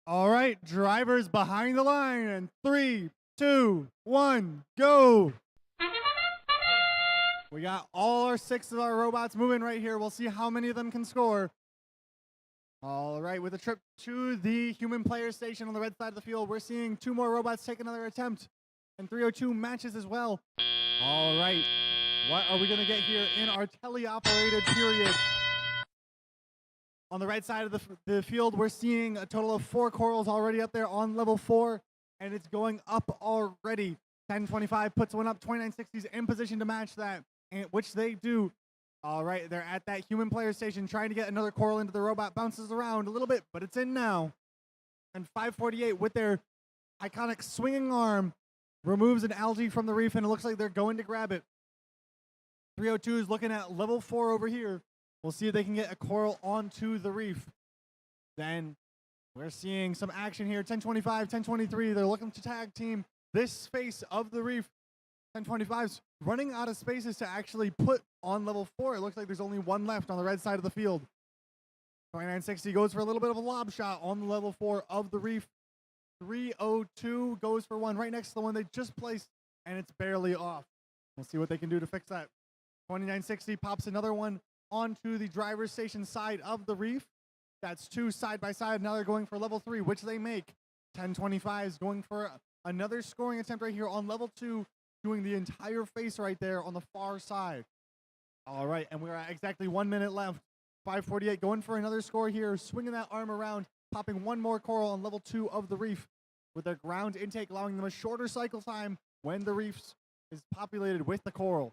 All right, drivers behind the line, and 3, 2, 1, go. We got all our 6 of our robots moving right here. We'll see how many of them can score. All right, with a trip to the human player station on the red side of the field, we're seeing 2 more robots take another attempt, and 302 matches as well. All right, what are we going to get here in our teleoperated period? On the right side of the field, we're seeing a total of 4 corals already up there on level 4, and it's going up already. 1025 puts one up, 2960's in position to match that, which they do. All right, they're at that human player station trying to get another coral into the robot. Bounces around a little bit, but it's in now. And 548 with their iconic swinging arm removes an algae from the reef, and it looks like they're going to grab it. 302 is looking at level 4 over here. We'll see if they can get a coral onto the reef. Then we're seeing some action here. 1025, 1023, they're looking to tag team this face of the reef. 1025's running out of spaces to actually put on level 4. It looks like there's only one left on the red side of the field. 2960 goes for a little bit of a lob shot on the level 4 of the reef. 302 goes for one right next to the one they just placed, and it's barely off. We'll see what they can do to fix that. 2960 pops another one onto the driver's station side of the reef. That's 2 side by side. Now they're going for level 3, which they make. 1025 is going for another scoring attempt right here on level 2, doing the entire face right there on the far side. All right, and we're at exactly 1 minute left. 548 going for another score here, swinging that arm around, popping one more coral on level 2 of the reef with their ground intake, allowing them a shorter cycle time when the reef is populated with the coral.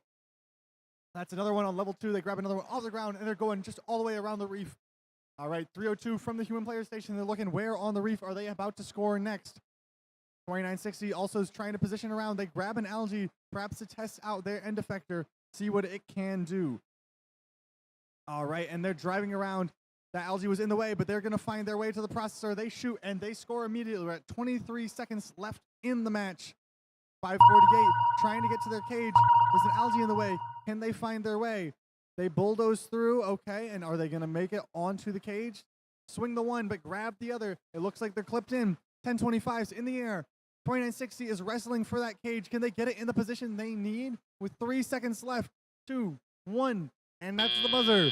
That's another one on level 2. They grab another one off the ground, and they're going just all the way around the reef. All right, 302 from the human player station. They're looking where on the reef are they about to score next. 2960 also is trying to position around. They grab an algae, perhaps to test out their end effector, see what it can do. All right, and they're driving around. The algae was in the way, but they're going to find their way to the processor. They shoot, and they score immediately. We're at 23 seconds left in the match. 548 trying to get to their cage. There's an algae in the way. Can they find their way? They bulldoze through. Okay, and are they going to make it onto the cage? Swing the one, but grab the other. It looks like they're clipped in. 1025's in the air. 2960 is wrestling for that cage. Can they get it in the position they need? With 3 seconds left. 2, 1, and that's the buzzer.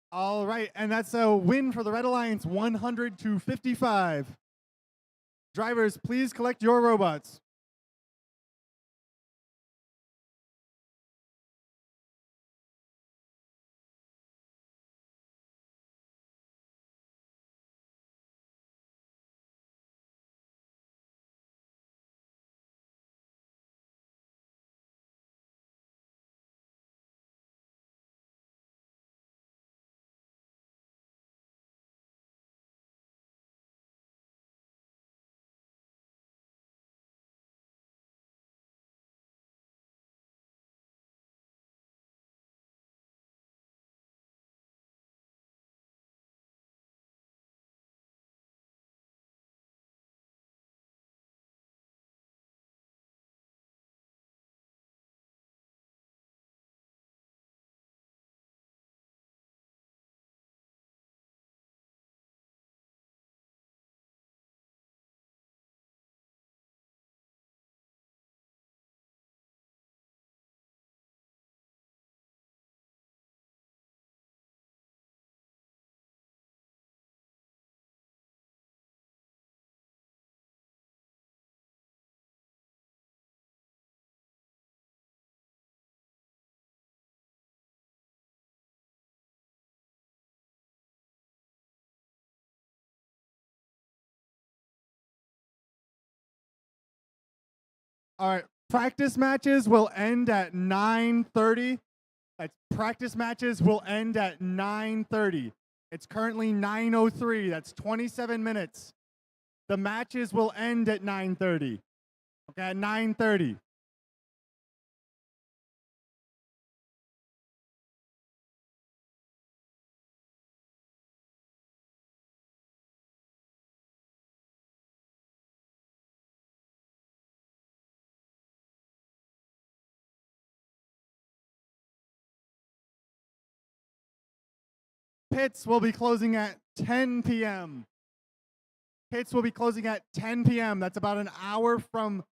All right, and that's a win for the Red Alliance, 100-55. Drivers, please collect your robots. All right, practice matches will end at 9:30. That's practice matches will end at 9:30. It's currently 9:03. That's 27 minutes. The matches will end at 9:30. Okay, at 9:30. Pits will be closing at 10 p.m. Pits will be closing at 10 p.m. That's about an hour from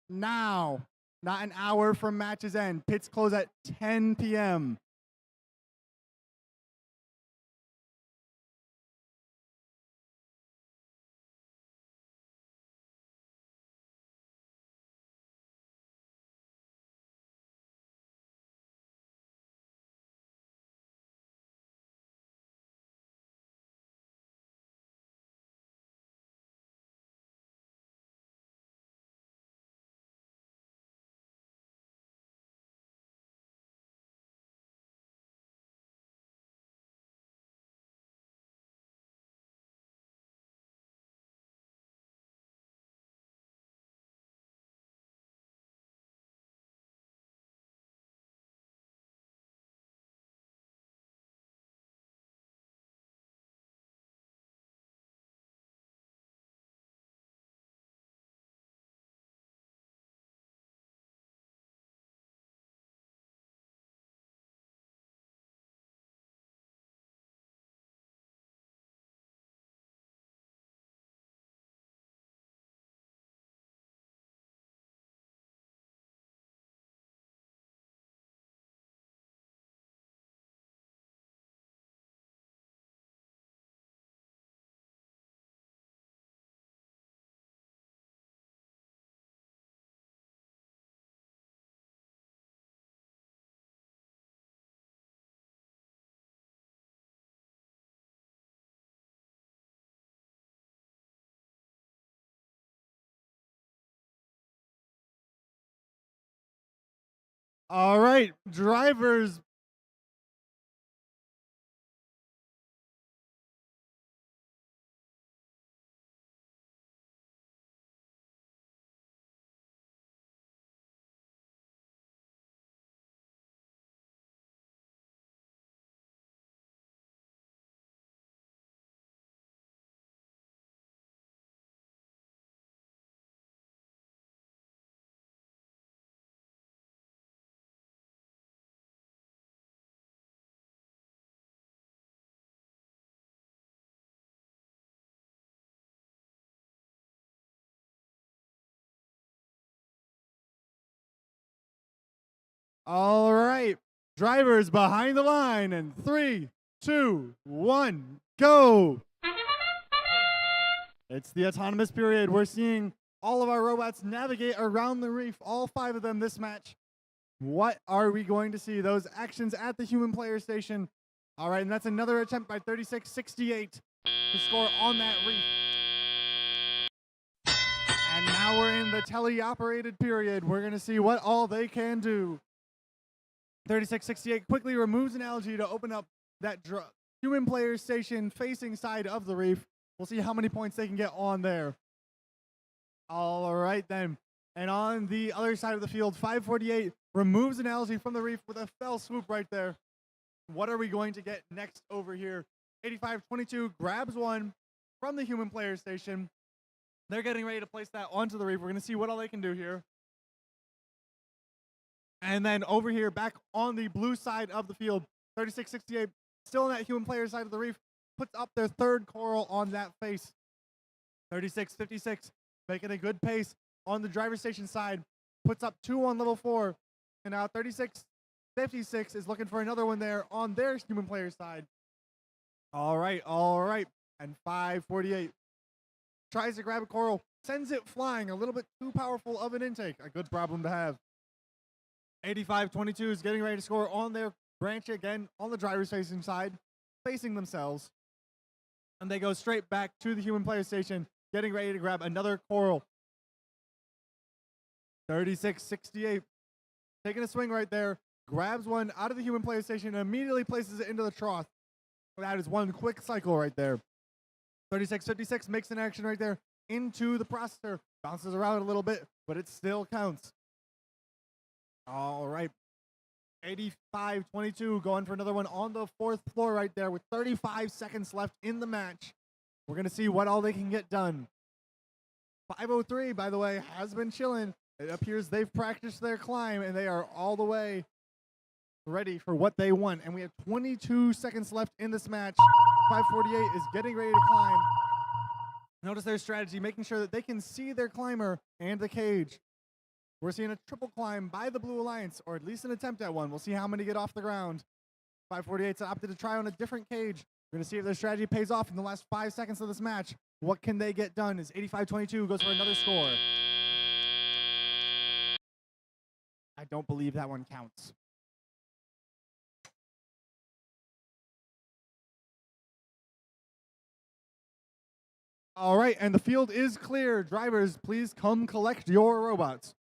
now, not an hour from match's end. Pits close at 10 p.m. All right, drivers. All right, drivers behind the line, and 3, 2, 1, go. It's the autonomous period. We're seeing all of our robots navigate around the reef, all 5 of them this match. What are we going to see? Those actions at the human player station. All right, and that's another attempt by 3668 to score on that reef. And now we're in the teleoperated period. We're going to see what all they can do. 3668 quickly removes an algae to open up that human player station facing side of the reef. We'll see how many points they can get on there. All right, then. And on the other side of the field, 548 removes an algae from the reef with a fell swoop right there. What are we going to get next over here? 8522 grabs one from the human player station. They're getting ready to place that onto the reef. We're going to see what all they can do here. And then over here, back on the blue side of the field, 3668, still on that human player side of the reef, puts up their 3rd coral on that face. 3656, making a good pace on the driver station side, puts up 2 on level 4. And now 3656 is looking for another one there on their human player side. All right. And 548 tries to grab a coral, sends it flying, a little bit too powerful of an intake. A good problem to have. 8522 is getting ready to score on their branch again on the driver's facing side, facing themselves. And they go straight back to the human player station, getting ready to grab another coral. 3668 taking a swing right there, grabs one out of the human player station and immediately places it into the trough. That is one quick cycle right there. 3656 makes an action right there into the processor. Bounces around a little bit, but it still counts. All right. 8522 going for another one on the fourth floor right there with 35 seconds left in the match. We're going to see what all they can get done. 503, by the way, has been chilling. It appears they've practiced their climb and they are all the way ready for what they want. And we have 22 seconds left in this match. 548 is getting ready to climb. Notice their strategy, making sure that they can see their climber and the cage. We're seeing a triple climb by the Blue Alliance, or at least an attempt at one. We'll see how many get off the ground. 548's opted to try on a different cage. We're going to see if their strategy pays off in the last 5 seconds of this match. What can they get done? As 8522 goes for another score. I don't believe that one counts. All right, and the field is clear. Drivers, please come collect your robots.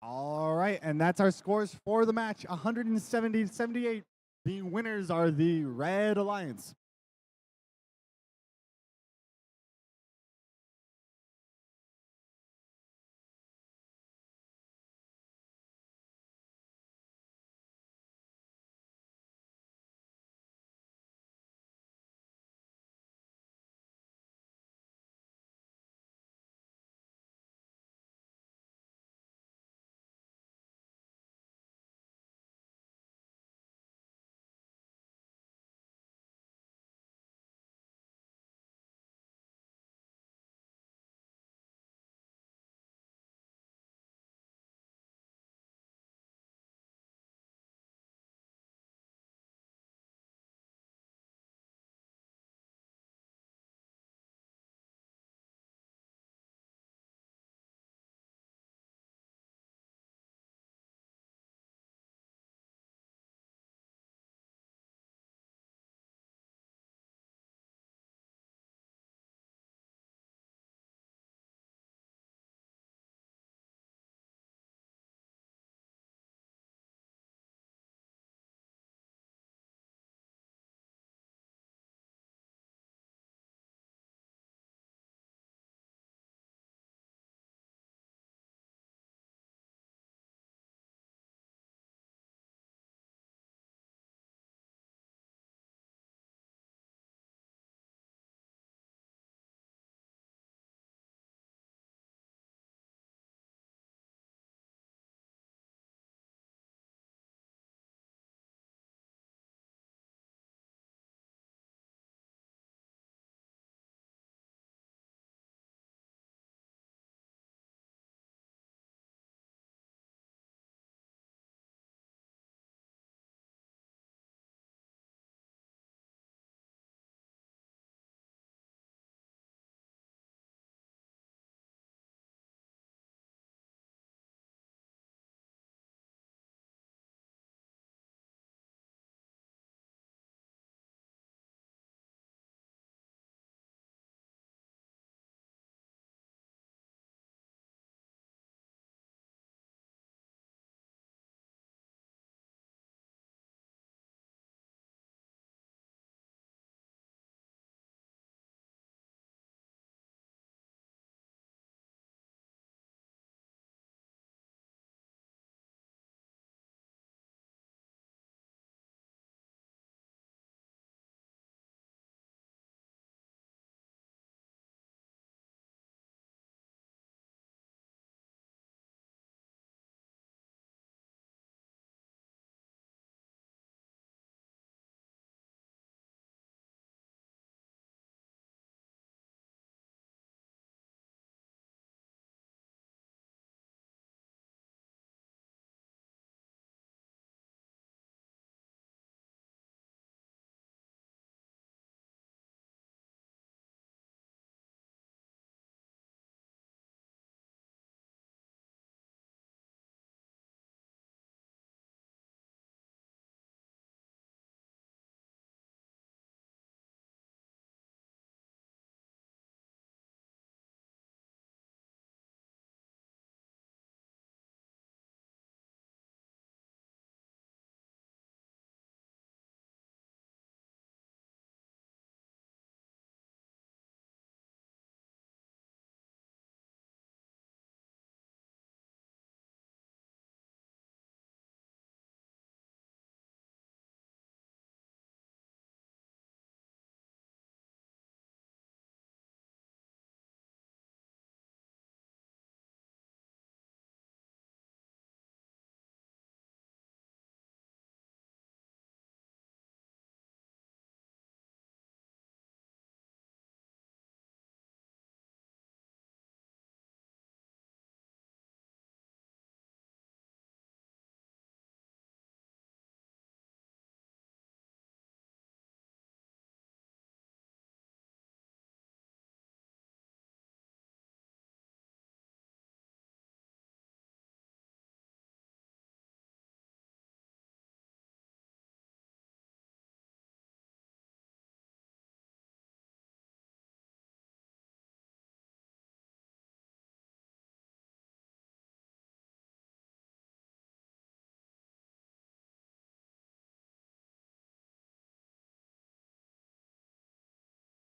All right, and that's our scores for the match. 170-78. The winners are the Red Alliance.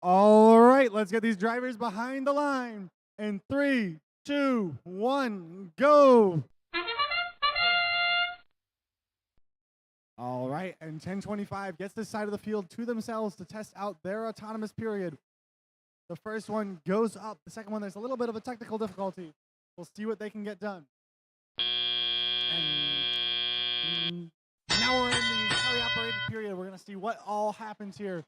All right, let's get these drivers behind the line. In 3, 2, 1, go. All right, and 1025 gets this side of the field to themselves to test out their autonomous period. The first one goes up. The second one, there's a little bit of a technical difficulty. We'll see what they can get done. And now we're in the teleoperated period. We're going to see what all happens here.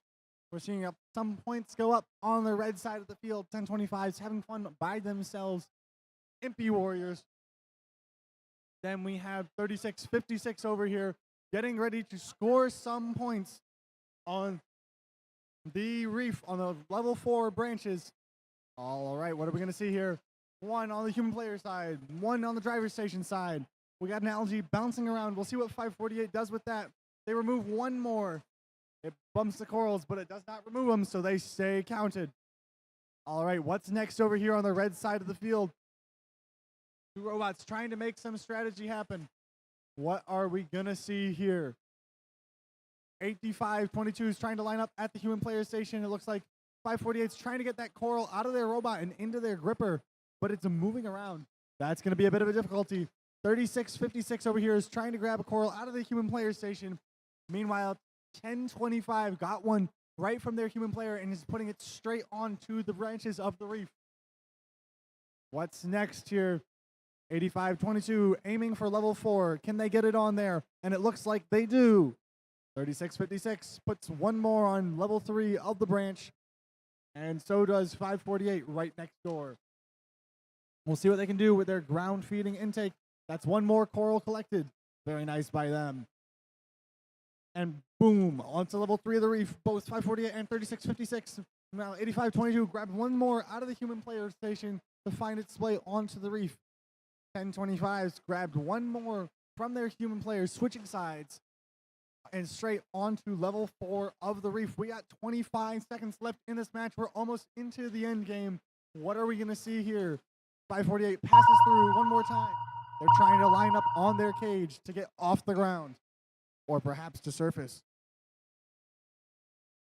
We're seeing some points go up on the red side of the field. 1025's having fun by themselves. Impy Warriors. Then we have 3656 over here getting ready to score some points on the reef, on the level 4 branches. All right, what are we going to see here? One on the human player side, one on the driver's station side. We got an algae bouncing around. We'll see what 548 does with that. They remove one more. It bumps the corals, but it does not remove them, so they stay counted. All right, what's next over here on the red side of the field? Two robots trying to make some strategy happen. What are we going to see here? 8522 is trying to line up at the human player station. It looks like 548 is trying to get that coral out of their robot and into their gripper, but it's moving around. That's going to be a bit of a difficulty. 3656 over here is trying to grab a coral out of the human player station. Meanwhile, 1025 got one right from their human player and is putting it straight onto the branches of the reef. What's next here? 8522 aiming for level 4. Can they get it on there? And it looks like they do. 3656 puts one more on level 3 of the branch. And so does 548 right next door. We'll see what they can do with their ground feeding intake. That's one more coral collected. Very nice by them. And boom, onto level 3 of the reef. Both 548 and 3656. Now 8522 grabbed one more out of the human player station to find its way onto the reef. 1025's grabbed one more from their human players, switching sides and straight onto level 4 of the reef. We got 25 seconds left in this match. We're almost into the end game. What are we going to see here? 548 passes through one more time. They're trying to line up on their cage to get off the ground or perhaps to surface.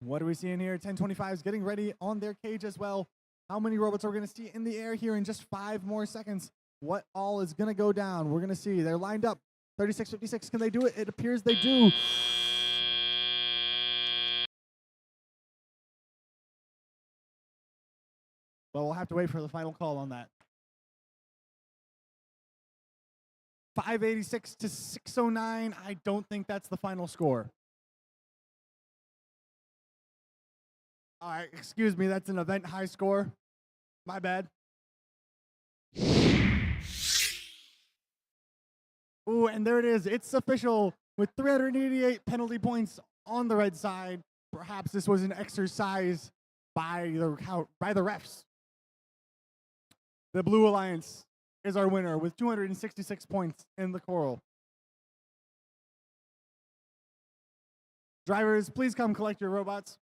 What are we seeing here? 1025 is getting ready on their cage as well. How many robots are we going to see in the air here in just 5 more seconds? What all is going to go down? We're going to see. They're lined up. 3656, can they do it? It appears they do. But we'll have to wait for the final call on that. 586 to 609. I don't think that's the final score. All right, excuse me. That's an event high score. My bad. Ooh, and there it is. It's official with 388 penalty points on the red side. Perhaps this was an exercise by the refs. The Blue Alliance is our winner with 266 points in the coral. Drivers, please come collect your robots.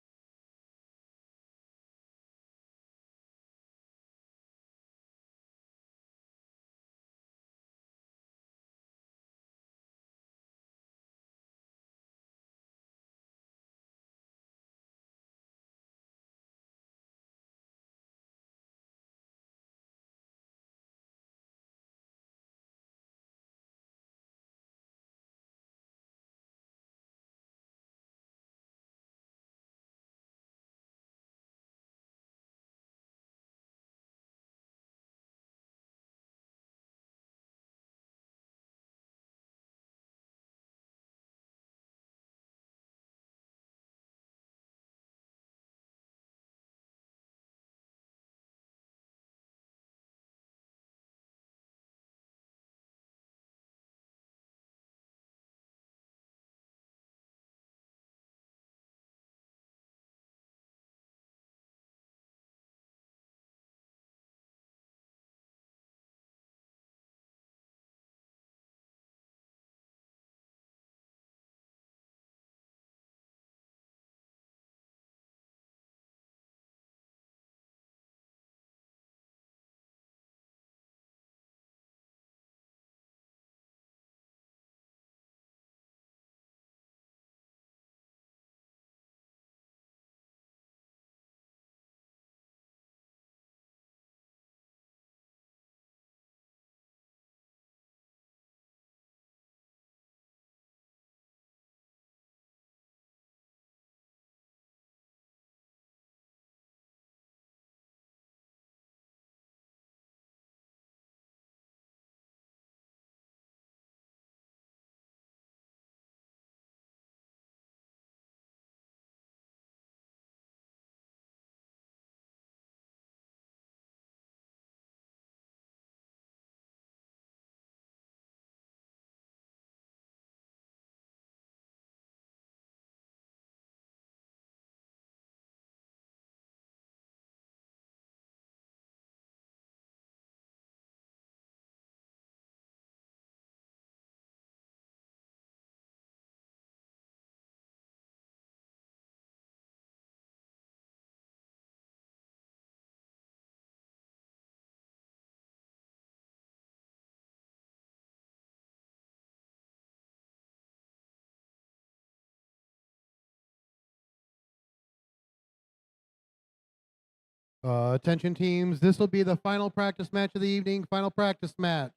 Attention teams, this will be the final practice match of the evening. Final practice match.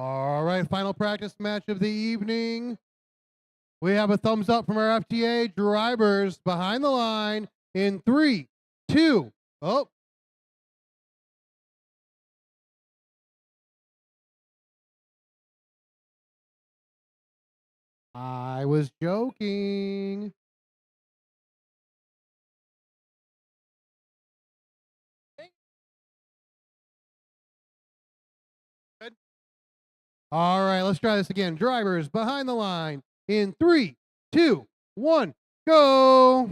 All right, final practice match of the evening. We have a thumbs up from our FTA drivers behind the line in 3, 2. Oh, I was joking. Good. All right, let's try this again. Drivers behind the line in 3, 2, 1, go.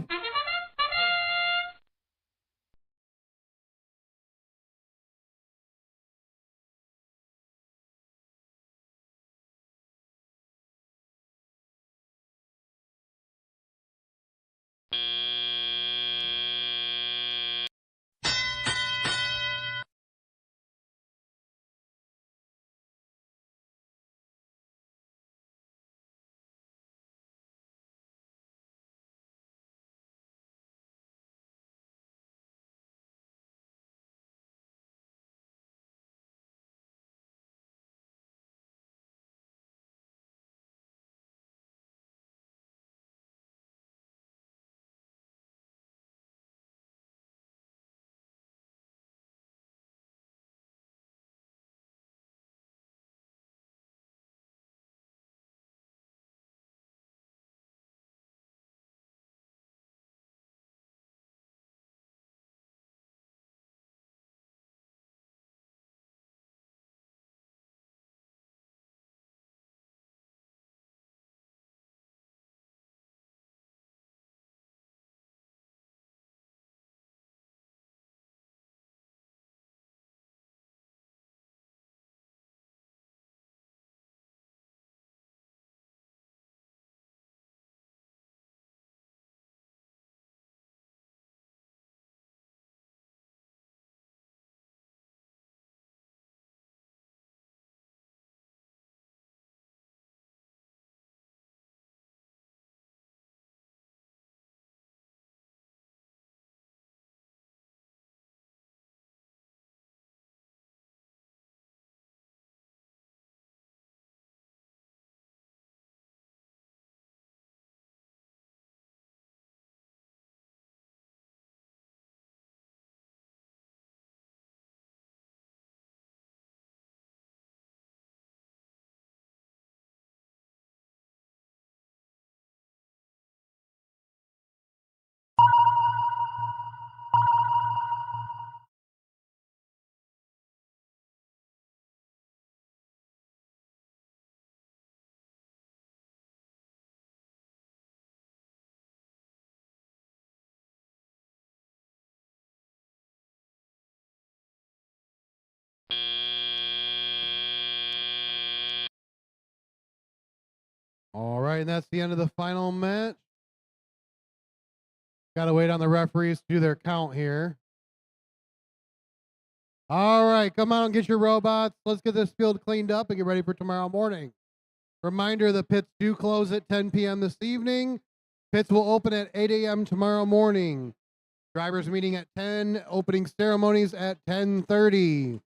right, and that's the end of the final match. Got to wait on the referees to do their count here. All right, come out and get your robots. Let's get this field cleaned up and get ready for tomorrow morning. Reminder, the pits do close at 10 p.m. this evening. Pits will open at 8 a.m. tomorrow morning. Drivers meeting at 10, opening ceremonies at 10:30.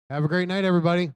Have a great night, everybody.